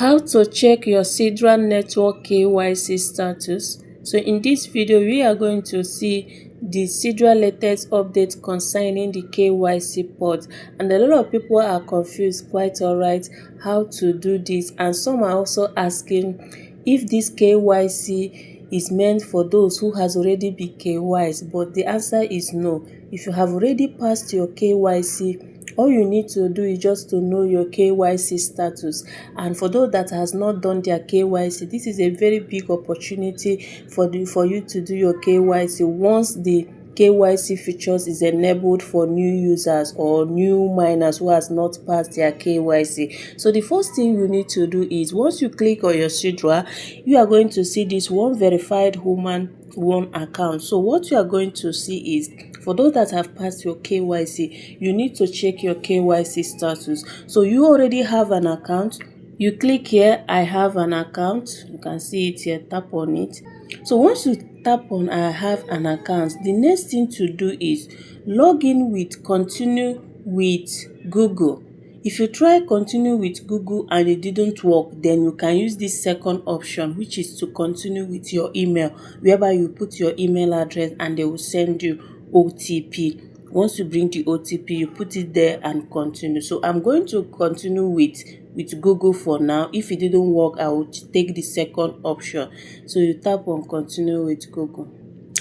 How to check your SIDRA Network KYC status. So in this video, we are going to see the SIDRA latest update concerning the KYCPort, and a lot of people are confused, quite alright, how to do this, and some are also asking if this KYC is meant for those who has already been KYC, but the answer is no. If you have already passed your KYC, all you need to do is just to know your KYC status. And for those that has not done their KYC, this is a very big opportunity for you to do your KYC once the KYC features is enabled for new users or new miners who has not passed their KYC. So the first thing you need to do is, once you click on your SIDRA, you are going to see this one verified human one account. So what you are going to see is, for those that have passed your KYC, you need to check your KYC status. So you already have an account. You click here, I have an account. You can see it here, tap on it. So once you tap on I have an account, the next thing to do is log in with continue with Google. If you try continue with Google and it didn't work, then you can use this second option, which is to continue with your email, whereby you put your email address and they will send you OTP. Once you bring the OTP, you put it there and continue. So I'm going to continue with Google for now. If it didn't work, I will take the second option. So you tap on continue with Google.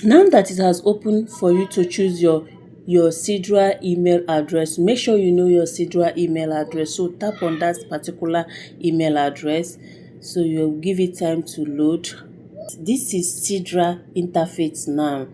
Now that it has opened for you to choose your SIDRA email address, make sure you know your SIDRA email address. So tap on that particular email address. So you'll give it time to load. This is SIDRA interface now,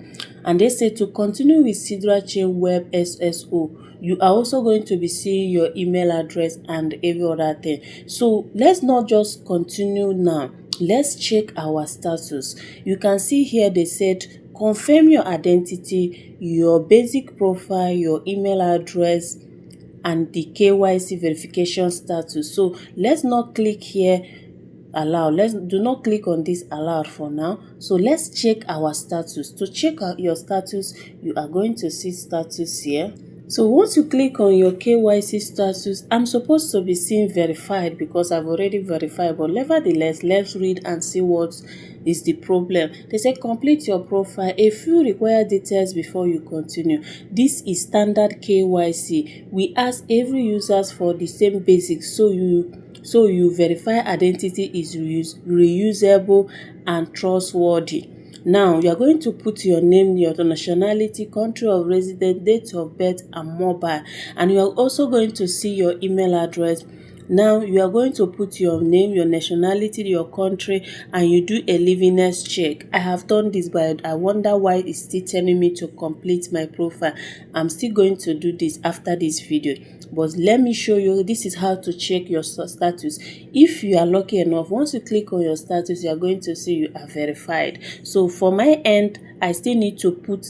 and they say to continue with SidraChain web SSO, you are also going to be seeing your email address and every other thing. So let's not just continue now, let's check our status. You can see here they said confirm your identity, your basic profile, your email address, and the KYC verification status. So let's not click here allow. Do not click on this allow for now. So let's check our status. To check out your status, you are going to see status here. So once you click on your KYC status, I'm supposed to be seeing verified because I've already verified, but nevertheless, let's read and see what is the problem. They say complete your profile, a few required details before you continue. This is standard KYC. We ask every user for the same basics, so you verify identity is reusable and trustworthy. Now, you are going to put your name, your nationality, country of residence, date of birth, and mobile. And you are also going to see your email address. Now, you are going to put your name, your nationality, your country, and you do a liveness check. I have done this, but I wonder why it's still telling me to complete my profile. I'm still going to do this after this video. But let me show you, this is how to check your status. If you are lucky enough, once you click on your status, you are going to see you are verified. So for my end, I still need to put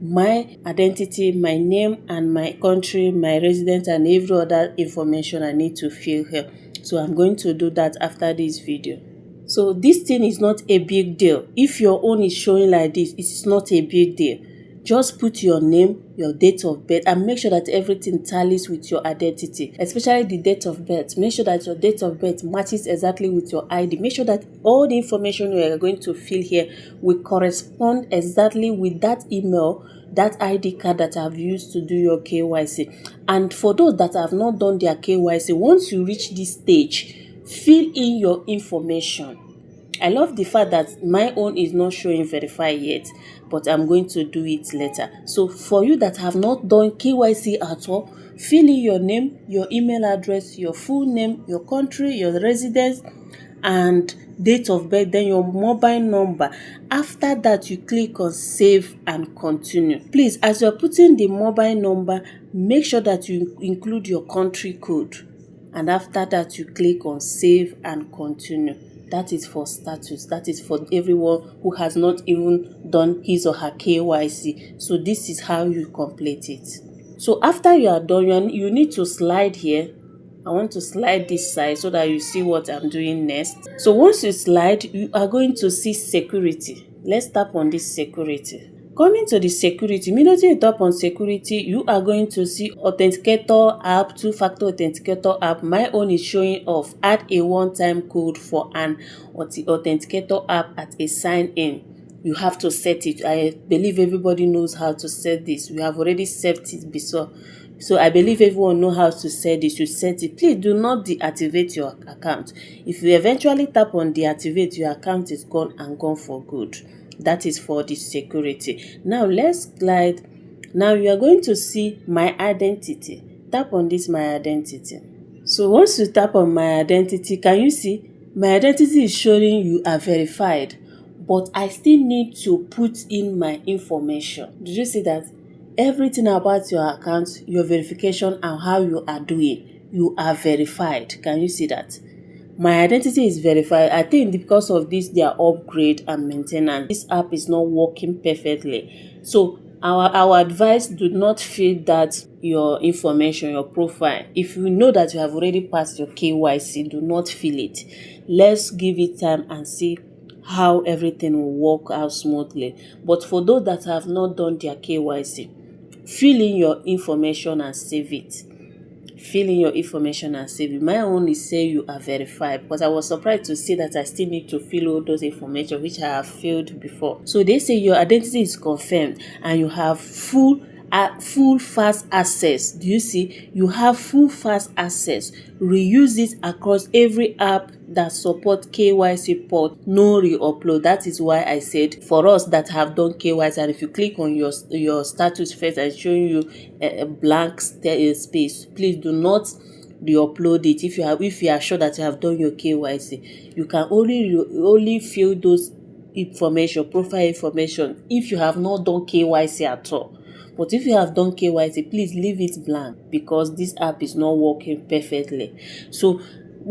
my identity, my name, and my country, my residence, and every other information I need to fill here. So I'm going to do that after this video. So this thing is not a big deal. If your own is showing like this, it is not a big deal. Just put your name, your date of birth, and make sure that everything tallies with your identity, especially the date of birth. Make sure that your date of birth matches exactly with your ID. Make sure that all the information you are going to fill here will correspond exactly with that email, that ID card that I've used to do your KYC. And for those that have not done their KYC, once you reach this stage, fill in your information. I love the fact that my own is not showing verified yet, but I'm going to do it later. So for you that have not done KYC at all, fill in your name, your email address, your full name, your country, your residence, and date of birth, then your mobile number. After that, you click on save and continue. Please, as you're putting the mobile number, make sure that you include your country code. And after that, you click on save and continue. That is for status. That is for everyone who has not even done his or her KYC. So this is how you complete it. So after you are done, you need to slide here. I want to slide this side so that you see what I'm doing next. So once you slide, you are going to see security. Let's tap on this security. Coming to the security, immediately you tap on security, you are going to see authenticator app, two-factor authenticator app. My own is showing off. Add a one-time code for an authenticator app at a sign-in. You have to set it. I believe everybody knows how to set this. We have already set it before. So I believe everyone knows how to set this. You set it. Please do not deactivate your account. If you eventually tap on deactivate, your account is gone and gone for good. That is for the security. Now let's glide. Now you are going to see my identity. Tap on this my identity. So once you tap on my identity, can you see my identity is showing you are verified, but I still need to put in my information. Did you see that? Everything about your account, your verification and how you are doing, you are verified. Can you see that? My identity is verified. I think because of this, their upgrade and maintenance, this app is not working perfectly. So our advice, do not fill that your information, your profile. If you know that you have already passed your KYC, do not fill it. Let's give it time and see how everything will work out smoothly. But for those that have not done their KYC, fill in your information and save it. Fill in your information and save it. My own is say you are verified, but I was surprised to see that I still need to fill all those information which I have filled before. So they say your identity is confirmed and you have full fast access. Do you see? You have full fast access. Reuse it across every app that support KYCPort. No re-upload. That is why I said for us that have done KYC, and if you click on your status first and showing you a blank space, please do not re-upload it. If you are sure that you have done your KYC, you can only fill those information, profile information, if you have not done KYC at all. But if you have done KYC, please leave it blank because this app is not working perfectly. So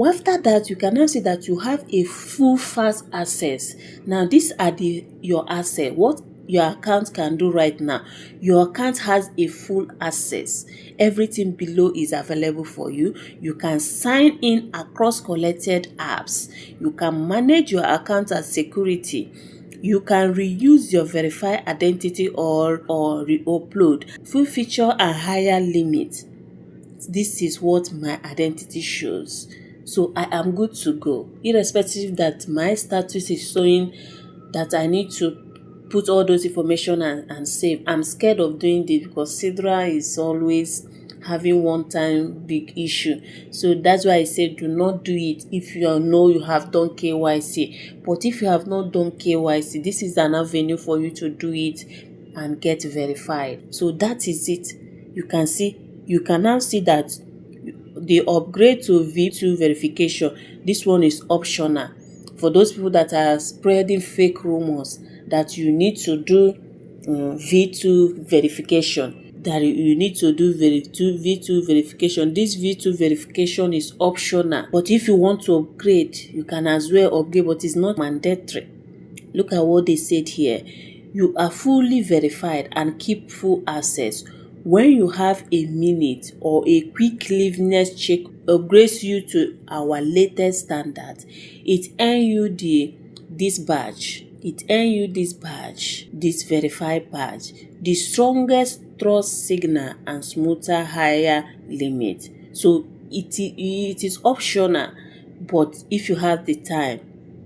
after that, you can now see that you have a full fast access. Now these are your assets. What your account can do right now, your account has a full access. Everything below is available for you. You can sign in across collected apps. You can manage your account as security. You can reuse your verified identity or re-upload. Full feature and higher limit. This is what my identity shows. So I am good to go. Irrespective that my status is showing that I need to put all those information and save. I'm scared of doing this because SIDRA is always having one-time big issue. So that's why I said do not do it if you know you have done KYC. But if you have not done KYC, this is an avenue for you to do it and get verified. So that is it. You can now see that the upgrade to V2 verification, this one is optional. For those people that are spreading fake rumors that you need to do V2 verification, that you need to do V2 verification. This V2 verification is optional, but if you want to upgrade, you can as well upgrade, but it's not mandatory. Look at what they said here. You are fully verified and keep full access. When you have a minute or a quick liveness check upgrades you to our latest standard, it earns you this badge. It earns you this badge, this verified badge, the strongest trust signal and smoother higher limit. So it is optional, but if you have the time,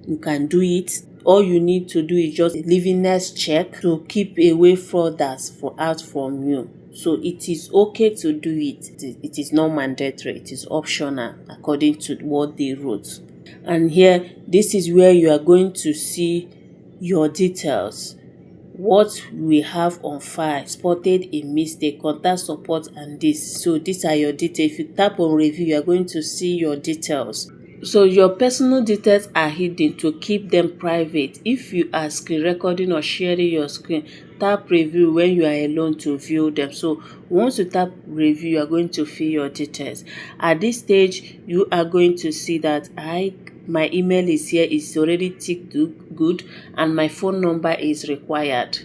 you can do it. All you need to do is just a liveness check to keep away fraudsters out from you. So it is okay to do it. It is not mandatory. It is optional according to what they wrote. And here, this is where you are going to see your details. What we have on file, spotted a mistake, contact support and this. So these are your details. If you tap on review, you are going to see your details. So your personal details are hidden to keep them private. If you are screen recording or sharing your screen, tap review when you are alone to view them. So once you tap review, you are going to fill your details. At this stage, you are going to see that my email is here, is already ticked good, and my phone number is required.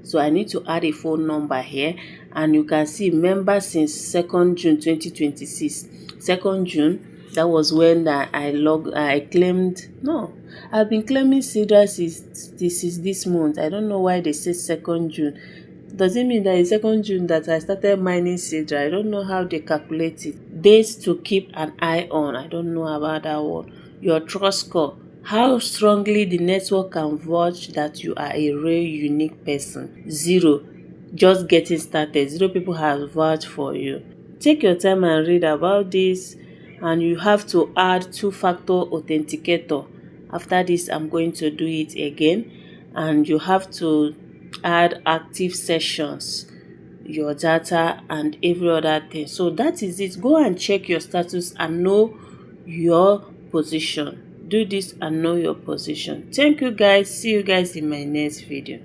So I need to add a phone number here, and you can see member since 2nd June 2026. 2nd June, That was when I claimed, no, I've been claiming SIDRA since this month. I don't know why they say 2nd June. Does it mean that it's 2nd June that I started mining SIDRA? I don't know how they calculate it. Dates to keep an eye on. I don't know about that one. Your trust score. How strongly the network can vouch that you are a real unique person. 0. Just getting started. 0 people have vouched for you. Take your time and read about this, and you have to add 2-factor authenticator. After this, I'm going to do it again, and you have to add active sessions, your data, and every other thing. So that is it. Go and check your status and know your position. Do this and know your position. Thank you guys. See you guys in my next video.